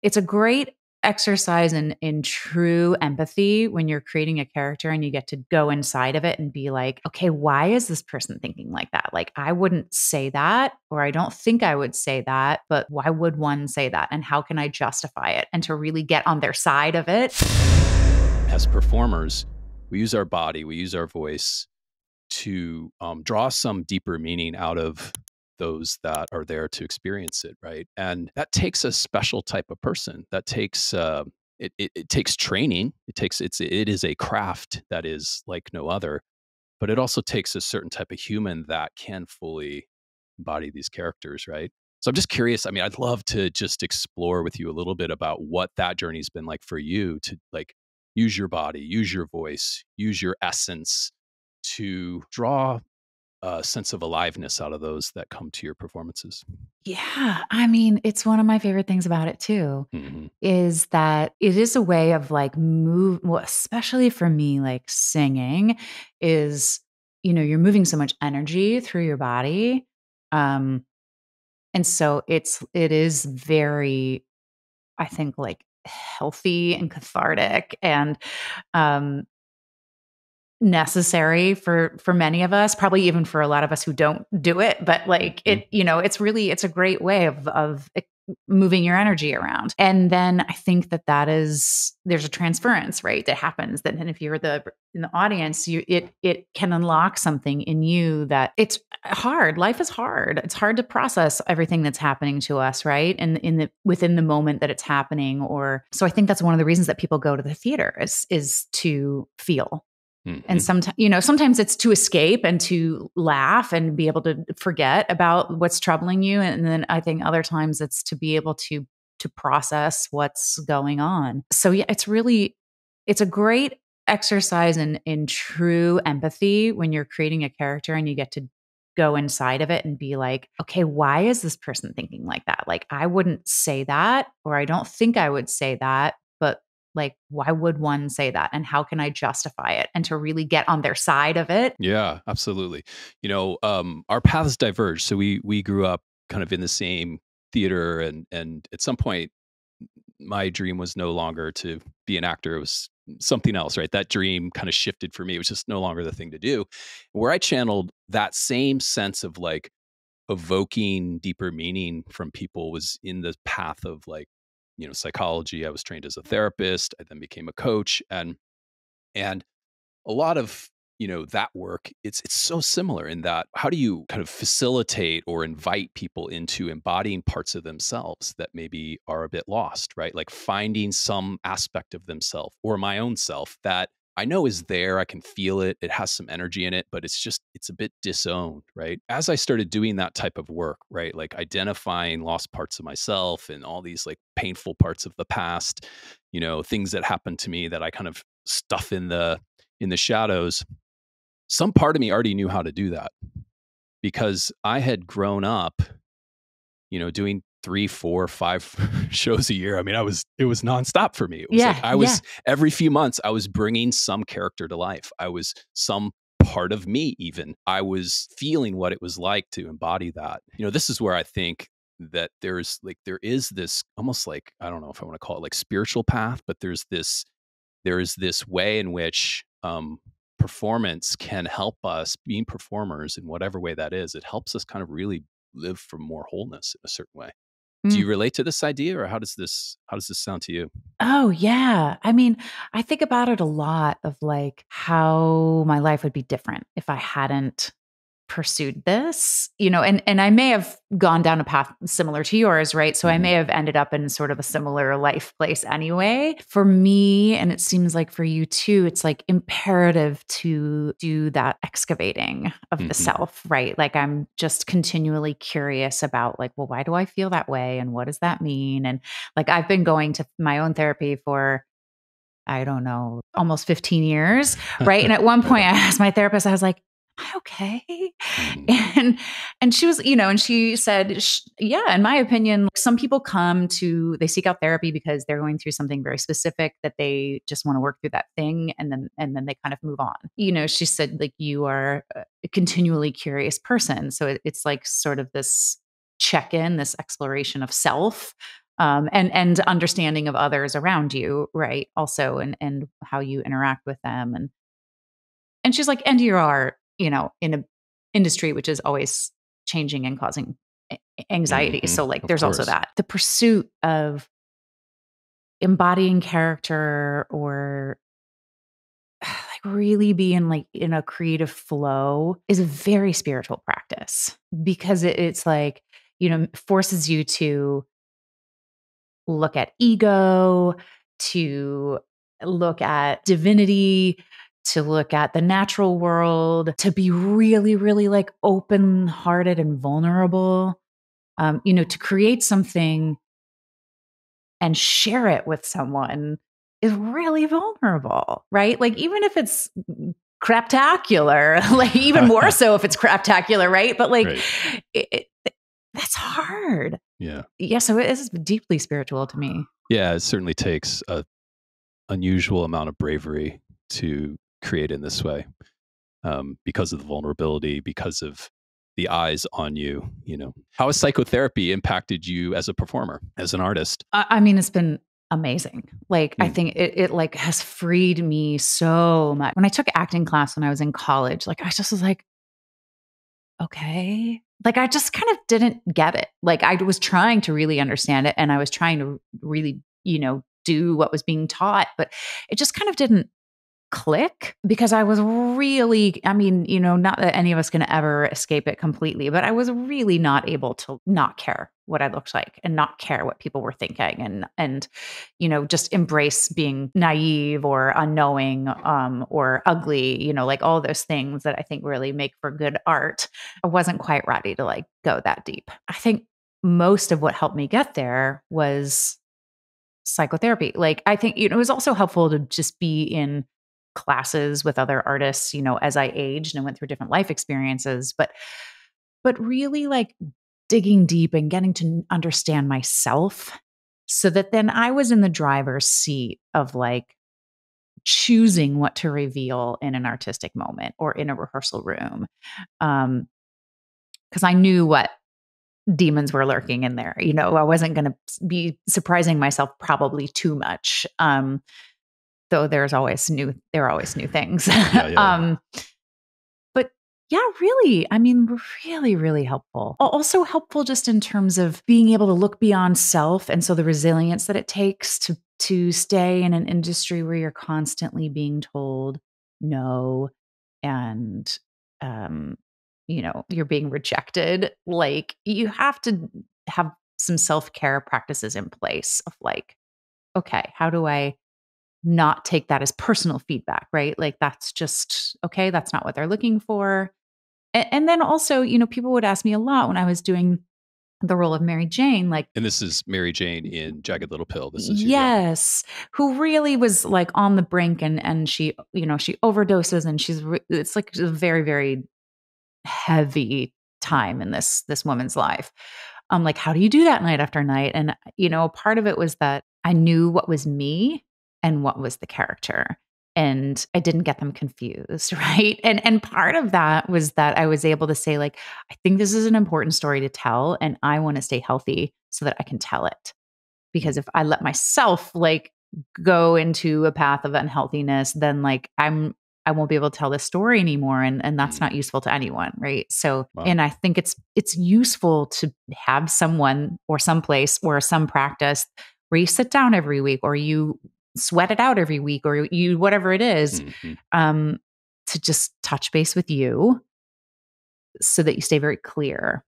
It's a great exercise in true empathy when you're creating a character and you get to go inside of it and be like, okay, why is this person thinking like that? Like, I wouldn't say that, or I don't think I would say that, but why would one say that? And how can I justify it? And to really get on their side of it. As performers, we use our body, we use our voice to draw some deeper meaning out of those that are there to experience it, right? And that takes a special type of person. That takes it takes training. It is a craft that is like no other. But it also takes a certain type of human that can fully embody these characters, right? So I'm just curious. I mean, I'd love to just explore with you a little bit about what that journey's been like for you to like use your body, use your voice, use your essence to draw a sense of aliveness out of those that come to your performances. Yeah. I mean, it's one of my favorite things about it too, Hmm. is that it is a way of like well, especially for me, like singing is, you're moving so much energy through your body. Um, and so it is very, I think, like healthy and cathartic and um necessary for many of us, probably even for a lot of us who don't do it, but like Hmm. it's a great way of moving your energy around. And then I think there's a transference, right, that happens that then if you're in the audience, it can unlock something in you that it's hard. Life is hard. It's hard to process everything that's happening to us, right? And within the moment that it's happening. Or so I think that's one of the reasons that people go to the theater is to feel. And Hmm. sometimes it's to escape and to laugh and be able to forget about what's troubling you. And then I think other times it's to be able to process what's going on. So yeah, it's a great exercise in true empathy when you're creating a character and you get to go inside of it and be like, okay, why is this person thinking like that? Like, I wouldn't say that, or I don't think I would say that, but like, why would one say that? And how can I justify it? And to really get on their side of it. Yeah, absolutely. Our paths diverged. So we grew up kind of in the same theater, and at some point, my dream was no longer to be an actor. It was something else, right? That dream kind of shifted for me. It was just no longer the thing to do. Where I channeled that same sense of like evoking deeper meaning from people was in the path of like, psychology. I was trained as a therapist. I then became a coach, and a lot of that work, it's so similar in that how do you kind of facilitate or invite people into embodying parts of themselves that maybe are a bit lost, right? Like finding some aspect of themselves or my own self that I know is there. I can feel it. It has some energy in it, but it's a bit disowned, right? As I started doing that type of work, right? Like identifying lost parts of myself and all these like painful parts of the past, things that happened to me that I kind of stuff in the shadows. Some part of me already knew how to do that because I had grown up, doing 3, 4, 5 shows a year. I mean, it was nonstop for me. It was like Yeah. Yeah. every few months, I was bringing some character to life. I was some part of me, even. I was feeling what it was like to embody that. This is where I think that there is this almost like, I don't know if I want to call it like spiritual path, but there is this way in which performance can help us being performers in whatever way that is. It helps us kind of really live for more wholeness in a certain way. Do Mm. you relate to this idea, or how does this sound to you? Oh, yeah. I mean, I think about it a lot of like how my life would be different if I hadn't pursued this, and I may have gone down a path similar to yours, right? So I Hmm. may have ended up in sort of a similar life place anyway. For me, and it seems like for you too, it's like imperative to do that excavating of the Hmm. self, right? Like I'm just continually curious about like, well, why do I feel that way? And what does that mean? And like I've been going to my own therapy for I don't know, almost 15 years, right? And at one Right point on. I asked my therapist, I was like, "Am I okay?" Hmm. And and she was, and she said, "Yeah, in my opinion, like, some people they seek out therapy because they're going through something very specific that they just want to work through that thing and then they kind of move on." She said like you are a continually curious person, so it's like sort of this check-in, this exploration of self and understanding of others around you, right? Also, and how you interact with them. And she's like, and you are, in an industry which is always changing and causing anxiety. So like, Of there's also course. that the pursuit of embodying character or like really being like in a creative flow is a very spiritual practice because it's like, forces you to look at ego, to look at divinity, to look at the natural world, to be really, really like open hearted and vulnerable, to create something and share it with someone is really vulnerable, right? Like, even if it's craptacular, like, even more so if it's craptacular, right? But like, Right. that's hard. Yeah. Yeah. So it is deeply spiritual to me. Yeah, it certainly takes a unusual amount of bravery to create in this way, because of the vulnerability, because of the eyes on you. How has psychotherapy impacted you as a performer, as an artist? I mean, it's been amazing. Like, I Mm. think it like has freed me so much. When I took acting class when I was in college, like I just was like, okay. Like I just kind of didn't get it. Like I was trying to really understand it and I was trying to really, do what was being taught, but it just kind of didn't click because I was really, I mean, not that any of us can ever escape it completely, but I was really not able to not care what I looked like and not care what people were thinking and just embrace being naive or unknowing or ugly, like all those things that I think really make for good art. I wasn't quite ready to like go that deep. I think most of what helped me get there was psychotherapy. Like I think it was also helpful to just be in classes with other artists, as I aged and went through different life experiences, but really like digging deep and getting to understand myself so that then I was in the driver's seat of like choosing what to reveal in an artistic moment or in a rehearsal room. Because I knew what demons were lurking in there. I wasn't going to be surprising myself probably too much. Though there are always new things. Yeah. But yeah, really, I mean, really, really helpful. Also helpful just in terms of being able to look beyond self. And so the resilience that it takes to stay in an industry where you're constantly being told no and you're being rejected. Like you have to have some self-care practices in place of like, okay, how do I not take that as personal feedback, right? Like that's just okay, that's not what they're looking for. And then also, people would ask me a lot when I was doing the role of Mary Jane, like, And this is Mary Jane in Jagged Little Pill. This is you, yeah. yes, who really was like on the brink and she, she overdoses and it's like a very, very heavy time in this woman's life. Like, how do you do that night after night? And, part of it was that I knew what was me and what was the character. And I didn't get them confused, right? And part of that was that I was able to say, like, I think this is an important story to tell, and I want to stay healthy so that I can tell it. Because if I let myself like go into a path of unhealthiness, then like I won't be able to tell this story anymore. And that's not useful to anyone. Right. So, Wow. and I think it's useful to have someone or some place or some practice where you sit down every week or you sweat it out every week or you, whatever it is, to just touch base with you so that you stay very clear.